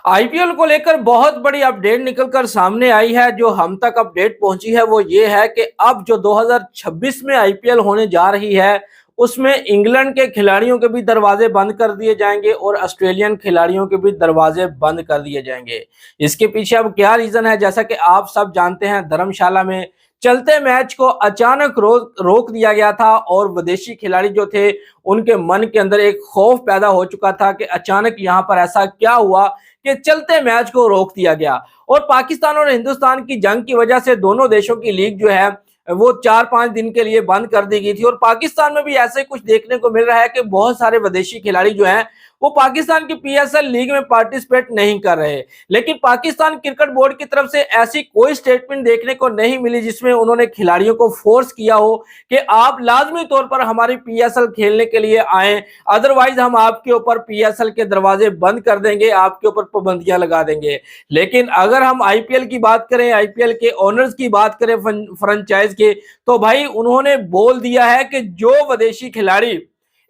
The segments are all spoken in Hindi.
आईपीएल को लेकर बहुत बड़ी अपडेट निकलकर सामने आई है। जो हम तक अपडेट पहुंची है वो ये है कि अब जो 2026 में आईपीएल होने जा रही है उसमें इंग्लैंड के खिलाड़ियों के भी दरवाजे बंद कर दिए जाएंगे और ऑस्ट्रेलियन खिलाड़ियों के भी दरवाजे बंद कर दिए जाएंगे। इसके पीछे अब क्या रीजन है, जैसा कि आप सब जानते हैं, धर्मशाला में चलते मैच को अचानक रोक दिया गया था और विदेशी खिलाड़ी जो थे उनके मन के अंदर एक खौफ पैदा हो चुका था कि अचानक यहां पर ऐसा क्या हुआ कि चलते मैच को रोक दिया गया। और पाकिस्तान और हिंदुस्तान की जंग की वजह से दोनों देशों की लीग जो है वो 4-5 दिन के लिए बंद कर दी गई थी। और पाकिस्तान में भी ऐसे कुछ देखने को मिल रहा है कि बहुत सारे विदेशी खिलाड़ी जो हैं वो पाकिस्तान की पीएसएल लीग में पार्टिसिपेट नहीं कर रहे। लेकिन पाकिस्तान क्रिकेट बोर्ड की तरफ से ऐसी कोई स्टेटमेंट देखने को नहीं मिली जिसमें उन्होंने खिलाड़ियों को फोर्स किया हो कि आप लाजमी तौर पर हमारी पीएसएल खेलने के लिए आए, अदरवाइज हम आपके ऊपर पीएसएल के दरवाजे बंद कर देंगे, आपके ऊपर पाबंदियां लगा देंगे। लेकिन अगर हम आईपीएल की बात करें, आईपीएल के ओनर्स की बात करें, फ्रेंचाइज के, तो भाई उन्होंने बोल दिया है कि जो विदेशी खिलाड़ी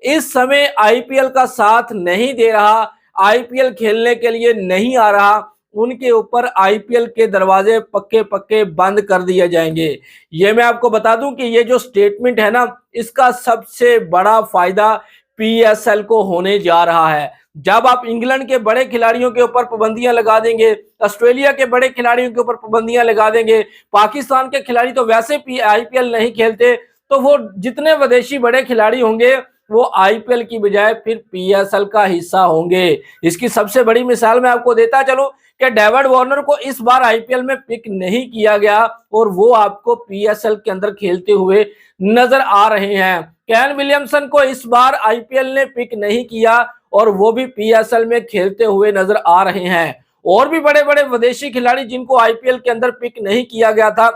इस समय आईपीएल का साथ नहीं दे रहा, आईपीएल खेलने के लिए नहीं आ रहा, उनके ऊपर आईपीएल के दरवाजे पक्के पक्के बंद कर दिए जाएंगे। ये मैं आपको बता दूं कि ये जो स्टेटमेंट है ना, इसका सबसे बड़ा फायदा पीएसएल को होने जा रहा है। जब आप इंग्लैंड के बड़े खिलाड़ियों के ऊपर पाबंदियां लगा देंगे, ऑस्ट्रेलिया के बड़े खिलाड़ियों के ऊपर पाबंदियां लगा देंगे, पाकिस्तान के खिलाड़ी तो वैसे आईपीएल नहीं खेलते, तो वो जितने विदेशी बड़े खिलाड़ी होंगे वो आईपीएल की बजाय फिर पीएसएल का हिस्सा होंगे। इसकी सबसे बड़ी मिसाल मैं आपको देता चलूं कि डेविड वार्नर को इस बार आईपीएल में पिक नहीं किया गया और वो आपको पीएसएल के अंदर खेलते हुए नजर आ रहे हैं। केन विलियमसन को इस बार आईपीएल ने पिक नहीं किया और वो भी पीएसएल में खेलते हुए नजर आ रहे हैं। और भी बड़े बड़े विदेशी खिलाड़ी जिनको आईपीएल के अंदर पिक नहीं किया गया था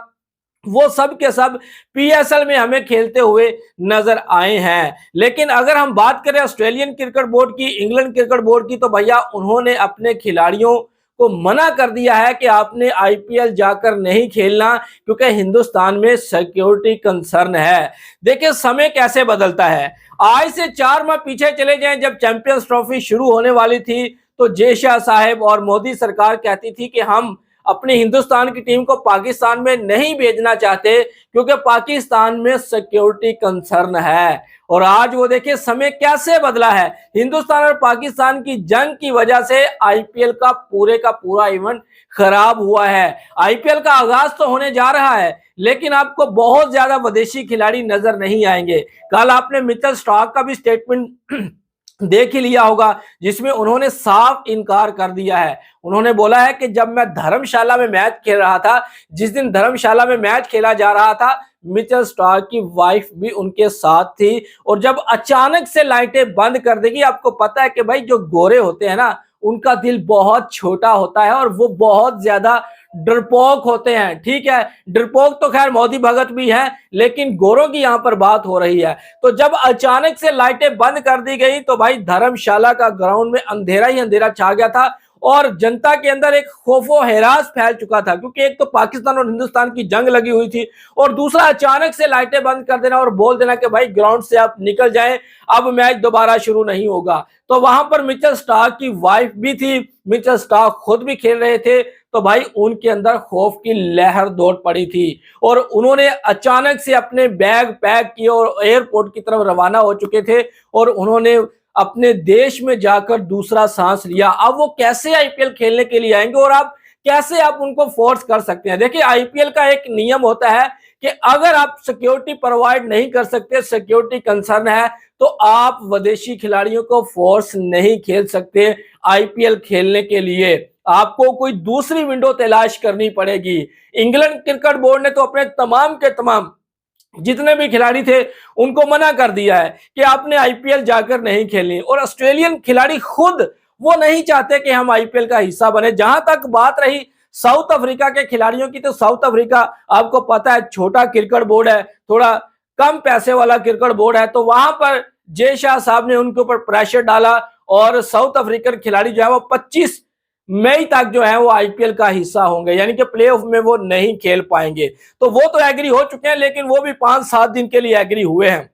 वो सब के सब पीएसएल में हमें खेलते हुए नजर आए हैं। लेकिन अगर हम बात करें ऑस्ट्रेलियन क्रिकेट बोर्ड की, इंग्लैंड क्रिकेट बोर्ड की, तो भैया उन्होंने अपने खिलाड़ियों को मना कर दिया है कि आपने आईपीएल जाकर नहीं खेलना, क्योंकि हिंदुस्तान में सिक्योरिटी कंसर्न है। देखिए समय कैसे बदलता है। आज से 4 माह पीछे चले जाएं, जब चैंपियंस ट्रॉफी शुरू होने वाली थी तो जय शाह साहब और मोदी सरकार कहती थी कि हम अपने हिंदुस्तान की टीम को पाकिस्तान में नहीं भेजना चाहते क्योंकि पाकिस्तान में सिक्योरिटी कंसर्न है। और आज वो देखिए समय कैसे बदला है। हिंदुस्तान और पाकिस्तान की जंग की वजह से आईपीएल का पूरा इवेंट खराब हुआ है। आईपीएल का आगाज तो होने जा रहा है लेकिन आपको बहुत ज्यादा विदेशी खिलाड़ी नजर नहीं आएंगे। कल आपने मिचेल स्टार्क का भी स्टेटमेंट देख ही लिया होगा जिसमें उन्होंने साफ इनकार कर दिया है। उन्होंने बोला है कि जब मैं धर्मशाला में मैच खेल रहा था, जिस दिन धर्मशाला में मैच खेला जा रहा था, मिचेल स्टार्क की वाइफ भी उनके साथ थी। और जब अचानक से लाइटें बंद कर देगी, आपको पता है कि भाई जो गोरे होते हैं ना उनका दिल बहुत छोटा होता है और वो बहुत ज्यादा डरपोक होते हैं। ठीक है, डरपोक तो खैर मोदी भगत भी है लेकिन गोरों की यहां पर बात हो रही है। तो जब अचानक से लाइटें बंद कर दी गई तो भाई धर्मशाला का ग्राउंड में अंधेरा ही अंधेरा छा गया था और जनता के अंदर एक खौफो हैरास फैल चुका था, क्योंकि एक तो पाकिस्तान और हिंदुस्तान की जंग लगी हुई थी और दूसरा अचानक से लाइटें बंद कर देना और बोल देना कि भाई ग्राउंड से आप निकल जाएं, अब मैच दोबारा शुरू नहीं होगा। तो वहां पर मिचेल स्टार्क की वाइफ भी थी, मिचेल स्टार्क खुद भी खेल रहे थे, तो भाई उनके अंदर खौफ की लहर दौड़ पड़ी थी और उन्होंने अचानक से अपने बैग पैक किए और एयरपोर्ट की तरफ रवाना हो चुके थे और उन्होंने अपने देश में जाकर दूसरा सांस लिया। अब वो कैसे आईपीएल खेलने के लिए आएंगे और आप कैसे आप उनको फोर्स कर सकते हैं। देखिए आईपीएल का एक नियम होता है कि अगर आप सिक्योरिटी प्रोवाइड नहीं कर सकते, सिक्योरिटी कंसर्न है, तो आप विदेशी खिलाड़ियों को फोर्स नहीं खेल सकते आईपीएल खेलने के लिए। आपको कोई दूसरी विंडो तलाश करनी पड़ेगी। इंग्लैंड क्रिकेट बोर्ड ने तो अपने तमाम के तमाम जितने भी खिलाड़ी थे उनको मना कर दिया है कि आपने आईपीएल जाकर नहीं खेलनी। और ऑस्ट्रेलियन खिलाड़ी खुद वो नहीं चाहते कि हम आईपीएल का हिस्सा बने। जहां तक बात रही साउथ अफ्रीका के खिलाड़ियों की, तो साउथ अफ्रीका आपको पता है छोटा क्रिकेट बोर्ड है, थोड़ा कम पैसे वाला क्रिकेट बोर्ड है, तो वहां पर जय शाह साहब ने उनके ऊपर प्रेशर डाला और साउथ अफ्रीकन खिलाड़ी जो है वो 25 मई तक जो है वो आईपीएल का हिस्सा होंगे, यानी कि प्लेऑफ में वो नहीं खेल पाएंगे। तो वो तो एग्री हो चुके हैं लेकिन वो भी 5-7 दिन के लिए एग्री हुए हैं।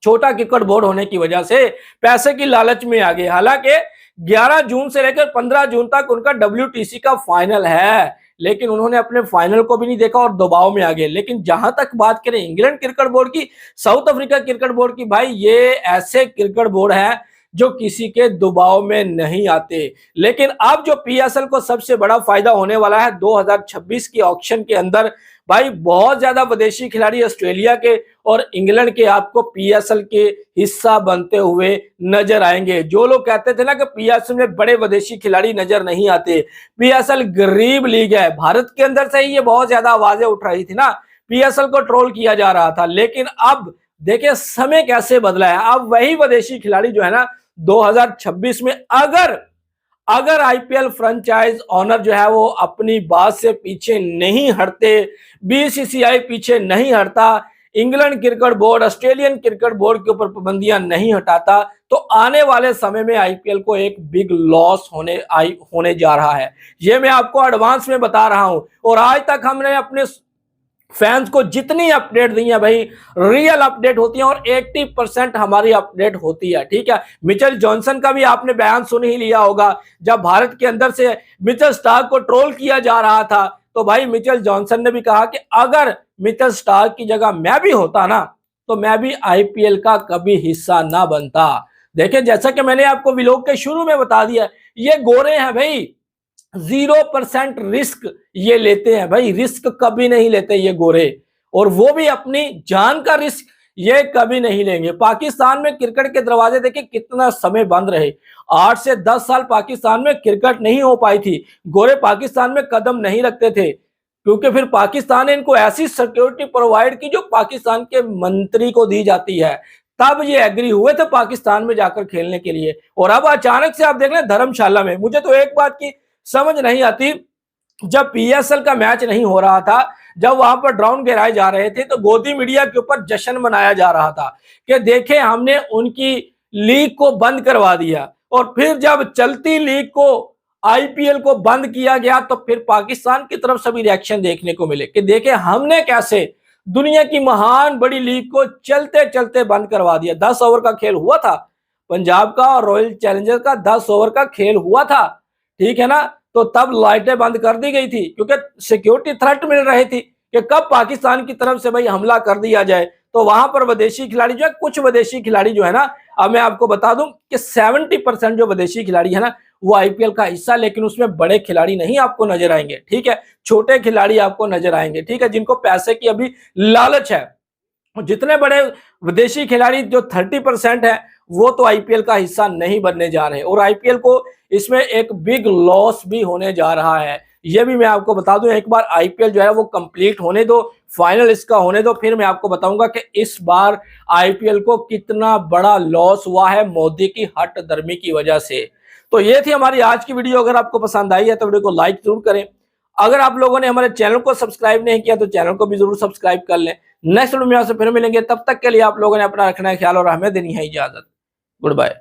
छोटा क्रिकेट बोर्ड होने की वजह से पैसे की लालच में आ गए। हालांकि 11 जून से लेकर 15 जून तक उनका WTC का फाइनल है, लेकिन उन्होंने अपने फाइनल को भी नहीं देखा और दबाव में आ गए। लेकिन जहां तक बात करें इंग्लैंड क्रिकेट बोर्ड की, साउथ अफ्रीका क्रिकेट बोर्ड की, भाई ये ऐसे क्रिकेट बोर्ड है जो किसी के दबाव में नहीं आते। लेकिन अब जो PSL को सबसे बड़ा फायदा होने वाला है 2026 की ऑक्शन के अंदर, भाई बहुत ज्यादा विदेशी खिलाड़ी ऑस्ट्रेलिया के और इंग्लैंड के आपको PSL के हिस्सा बनते हुए नजर आएंगे। जो लोग कहते थे ना कि PSL में बड़े विदेशी खिलाड़ी नजर नहीं आते, PSL गरीब लीग है, भारत के अंदर से ही ये बहुत ज्यादा आवाजें उठ रही थी ना, PSL को ट्रोल किया जा रहा था। लेकिन अब देखिए समय कैसे बदला है। अब वही विदेशी खिलाड़ी जो है ना 2026 में अगर IPL फ्रेंचाइज ऑनर जो है वो अपनी बात से पीछे नहीं हटते, BCCI पीछे नहीं हटता, England cricket board, Australian cricket board के ऊपर पाबंदियां नहीं हटाता, तो आने वाले समय में IPL को एक बिग लॉस होने जा रहा है। ये मैं आपको एडवांस में बता रहा हूं। और आज तक हमने अपने फैंस को जितनी अपडेट दी है भाई, रियल अपडेट होती है और 80% हमारी अपडेट होती है, ठीक है। मिचेल जॉनसन का भी आपने बयान सुन ही लिया होगा, जब भारत के अंदर से मिचेल स्टार्क को ट्रोल किया जा रहा था, तो भाई मिचेल जॉनसन ने भी कहा कि अगर मिचेल स्टार्क की जगह मैं भी होता ना, तो मैं भी IPL का कभी हिस्सा ना बनता। देखिए जैसा कि मैंने आपको व्लॉग के शुरू में बता दिया, ये गोरे हैं भाई, 0% रिस्क ये लेते हैं भाई, रिस्क कभी नहीं लेते ये गोरे, और वो भी अपनी जान का रिस्क ये कभी नहीं लेंगे। पाकिस्तान में क्रिकेट के दरवाजे देखिए कितना समय बंद रहे, 8 से 10 साल पाकिस्तान में क्रिकेट नहीं हो पाई थी, गोरे पाकिस्तान में कदम नहीं रखते थे, क्योंकि फिर पाकिस्तान ने इनको ऐसी सिक्योरिटी प्रोवाइड की जो पाकिस्तान के मंत्री को दी जाती है, तब ये एग्री हुए थे पाकिस्तान में जाकर खेलने के लिए। और अब अचानक से आप देख लें धर्मशाला में, मुझे तो एक बात की समझ नहीं आती, जब PSL का मैच नहीं हो रहा था, जब वहां पर ड्रोन गिराए जा रहे थे, तो गोदी मीडिया के ऊपर जश्न मनाया जा रहा था कि देखें हमने उनकी लीग को बंद करवा दिया। और फिर जब चलती लीग को IPL को बंद किया गया, तो फिर पाकिस्तान की तरफ से भी रिएक्शन देखने को मिले कि देखें हमने कैसे दुनिया की महान बड़ी लीग को चलते चलते बंद करवा दिया। 10 ओवर का खेल हुआ था, पंजाब का और रॉयल चैलेंजर्स का 10 ओवर का खेल हुआ था, ठीक है ना, तो तब लाइटें बंद कर दी गई थी, क्योंकि सिक्योरिटी थ्रेट मिल रही थी कि कब पाकिस्तान की तरफ से भाई हमला कर दिया जाए। तो वहां पर विदेशी खिलाड़ी जो है, कुछ विदेशी खिलाड़ी जो है ना, अब मैं आपको बता दूं कि 70% जो विदेशी खिलाड़ी है ना वो IPL का हिस्सा, लेकिन उसमें बड़े खिलाड़ी नहीं आपको नजर आएंगे, ठीक है, छोटे खिलाड़ी आपको नजर आएंगे, ठीक है, जिनको पैसे की अभी लालच है। जितने बड़े विदेशी खिलाड़ी जो 30% है, वो तो IPL का हिस्सा नहीं बनने जा रहे, और IPL को इसमें एक बिग लॉस भी होने जा रहा है। ये भी मैं आपको बता दूं, एक बार IPL जो है वो कंप्लीट होने दो, फाइनल इसका होने दो, फिर मैं आपको बताऊंगा कि इस बार IPL को कितना बड़ा लॉस हुआ है मोदी की हट धर्मी की वजह से। तो ये थी हमारी आज की वीडियो। अगर आपको पसंद आई है तो वीडियो को लाइक जरूर करें। अगर आप लोगों ने हमारे चैनल को सब्सक्राइब नहीं किया तो चैनल को भी जरूर सब्सक्राइब कर लें। नेक्स्ट वीडियो में आपसे फिर मिलेंगे, तब तक के लिए आप लोगों ने अपना रखना है ख्याल और हमें देनी है इजाजत। Good bye.